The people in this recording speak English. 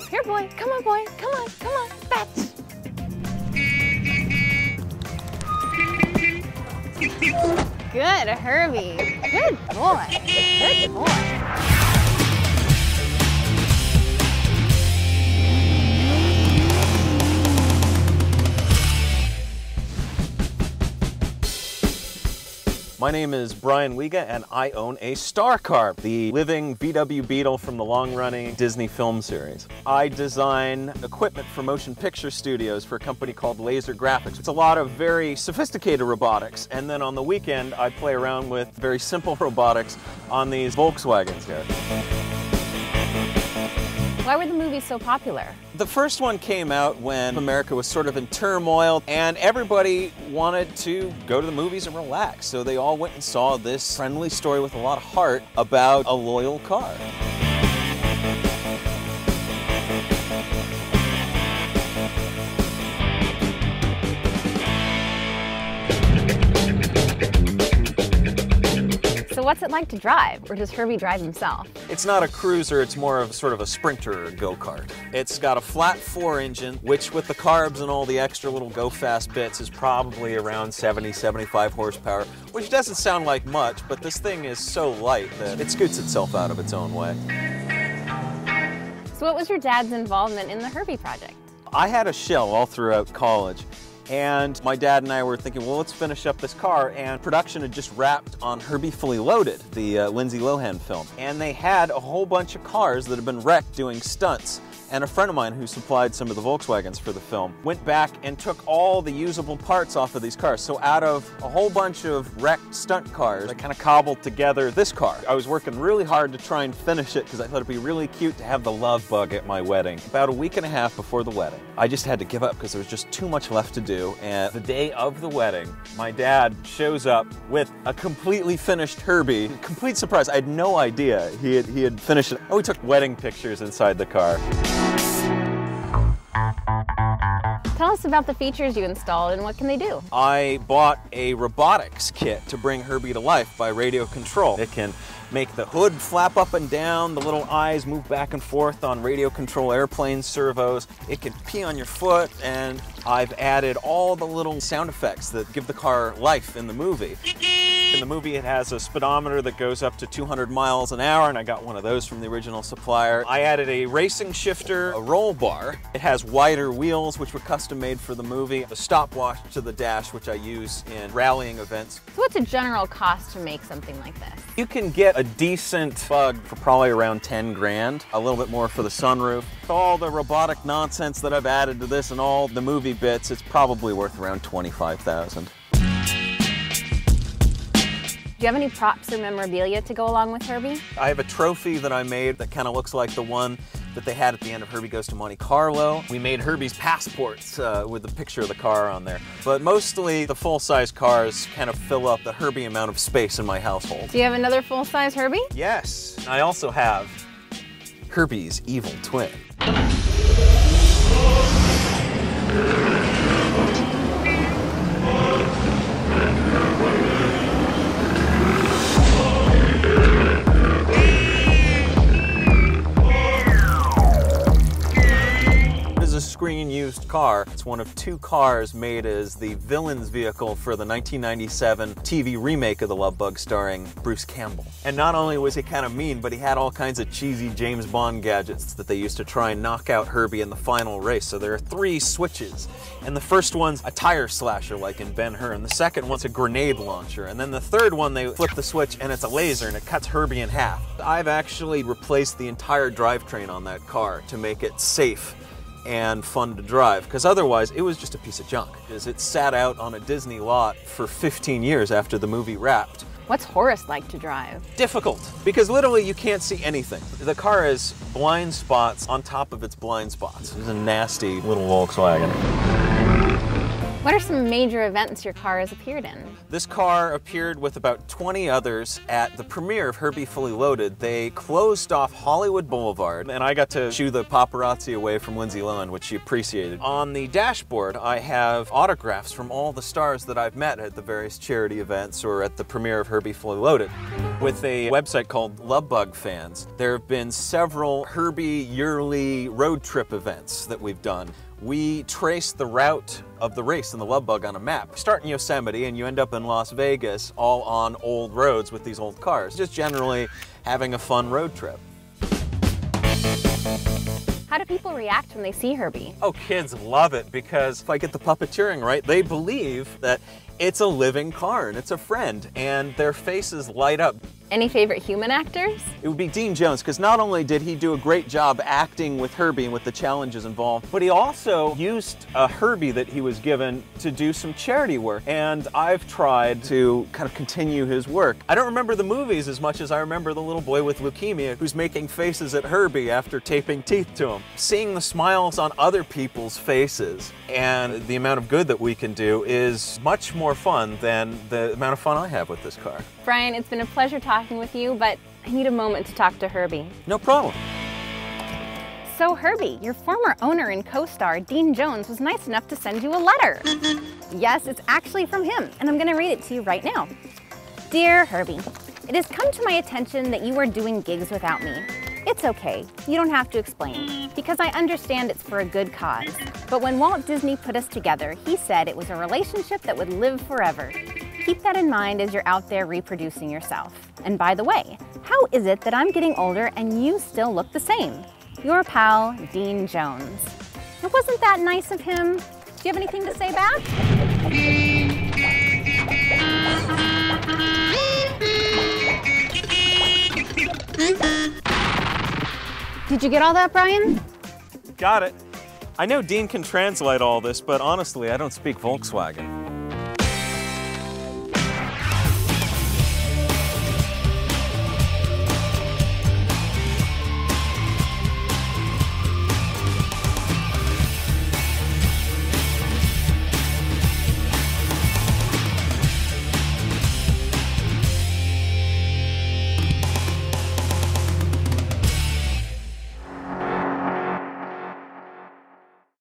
Here, boy. Come on, boy. Come on, come on. Fetch. Good, Herbie. Good boy. Good boy. My name is Brian Liga and I own a star car, the living VW Beetle from the long-running Disney film series. I design equipment for motion picture studios for a company called Laser Graphics. It's a lot of very sophisticated robotics, and then on the weekend I play around with very simple robotics on these Volkswagens here. Why were the movies so popular? The first one came out when America was sort of in turmoil and everybody wanted to go to the movies and relax. So they all went and saw this friendly story with a lot of heart about a loyal car. So what's it like to drive, or does Herbie drive himself? It's not a cruiser, it's more of sort of a sprinter or go-kart. It's got a flat 4 engine, which with the carbs and all the extra little go-fast bits is probably around 70, 75 horsepower, which doesn't sound like much, but this thing is so light that it scoots itself out of its own way. So what was your dad's involvement in the Herbie project? I had a shell all throughout college. And my dad and I were thinking, well, let's finish up this car. And production had just wrapped on Herbie Fully Loaded, the Lindsay Lohan film. And they had a whole bunch of cars that had been wrecked doing stunts. And a friend of mine who supplied some of the Volkswagens for the film went back and took all the usable parts off of these cars. So out of a whole bunch of wrecked stunt cars, I kind of cobbled together this car. I was working really hard to try and finish it because I thought it'd be really cute to have the Love Bug at my wedding. About a week and a half before the wedding, I just had to give up because there was just too much left to do. And the day of the wedding, my dad shows up with a completely finished Herbie. Complete surprise. I had no idea he had finished it. Oh, we took wedding pictures inside the car. Tell us about the features you installed and what can they do? I bought a robotics kit to bring Herbie to life by radio control. It can make the hood flap up and down, the little eyes move back and forth on radio control airplane servos. It can pee on your foot, and I've added all the little sound effects that give the car life in the movie. In the movie, it has a speedometer that goes up to 200 miles an hour, and I got one of those from the original supplier. I added a racing shifter, a roll bar. It has wider wheels, which were custom made for the movie, a stopwatch to the dash, which I use in rallying events. So what's a general cost to make something like this? You can get a decent Bug for probably around 10 grand, a little bit more for the sunroof. With all the robotic nonsense that I've added to this and all the movie bits, it's probably worth around $25,000. Do you have any props or memorabilia to go along with Herbie? I have a trophy that I made that kind of looks like the one that they had at the end of Herbie Goes to Monte Carlo. We made Herbie's passports with the picture of the car on there. But mostly the full-size cars kind of fill up the Herbie amount of space in my household. Do you have another full-size Herbie? Yes. I also have Herbie's evil twin. Screen-used car. It's one of 2 cars made as the villain's vehicle for the 1997 TV remake of The Love Bug starring Bruce Campbell. And not only was he kind of mean, but he had all kinds of cheesy James Bond gadgets that they used to try and knock out Herbie in the final race. So there are 3 switches. And the first one's a tire slasher like in Ben-Hur, and the second one's a grenade launcher. And then the third one, they flip the switch and it's a laser and it cuts Herbie in half. I've actually replaced the entire drivetrain on that car to make it safe and fun to drive, because otherwise it was just a piece of junk. It sat out on a Disney lot for 15 years after the movie wrapped. What's Horrace like to drive? Difficult, because literally you can't see anything. The car has blind spots on top of its blind spots. It's a nasty little Volkswagen. What are some major events your car has appeared in? This car appeared with about 20 others at the premiere of Herbie Fully Loaded. They closed off Hollywood Boulevard, and I got to shoo the paparazzi away from Lindsay Lohan, which she appreciated. On the dashboard, I have autographs from all the stars that I've met at the various charity events or at the premiere of Herbie Fully Loaded. with a website called Love Bug Fans. There have been several Herbie yearly road trip events that we've done. We trace the route of the race in the Love Bug on a map. Start in Yosemite and you end up in Las Vegas, all on old roads with these old cars. Just generally having a fun road trip. How do people react when they see Herbie? Oh, kids love it because if I get the puppeteering right, they believe that it's a living car and it's a friend, and their faces light up. Any favorite human actors? It would be Dean Jones, because not only did he do a great job acting with Herbie and with the challenges involved, but he also used a Herbie that he was given to do some charity work. And I've tried to kind of continue his work. I don't remember the movies as much as I remember the little boy with leukemia who's making faces at Herbie after taping teeth to him. Seeing the smiles on other people's faces and the amount of good that we can do is much more fun than the amount of fun I have with this car. Brian, it's been a pleasure talking with you, but I need a moment to talk to Herbie. No problem. So Herbie, your former owner and co-star, Dean Jones, was nice enough to send you a letter. Yes, it's actually from him, and I'm going to read it to you right now. Dear Herbie, it has come to my attention that you are doing gigs without me. It's okay, you don't have to explain, because I understand it's for a good cause. But when Walt Disney put us together, he said it was a relationship that would live forever. Keep that in mind as you're out there reproducing yourself. And by the way, how is it that I'm getting older and you still look the same? Your pal, Dean Jones. Now, wasn't that nice of him? Do you have anything to say back? Did you get all that, Brian? Got it. I know Dean can translate all this, but honestly, I don't speak Volkswagen.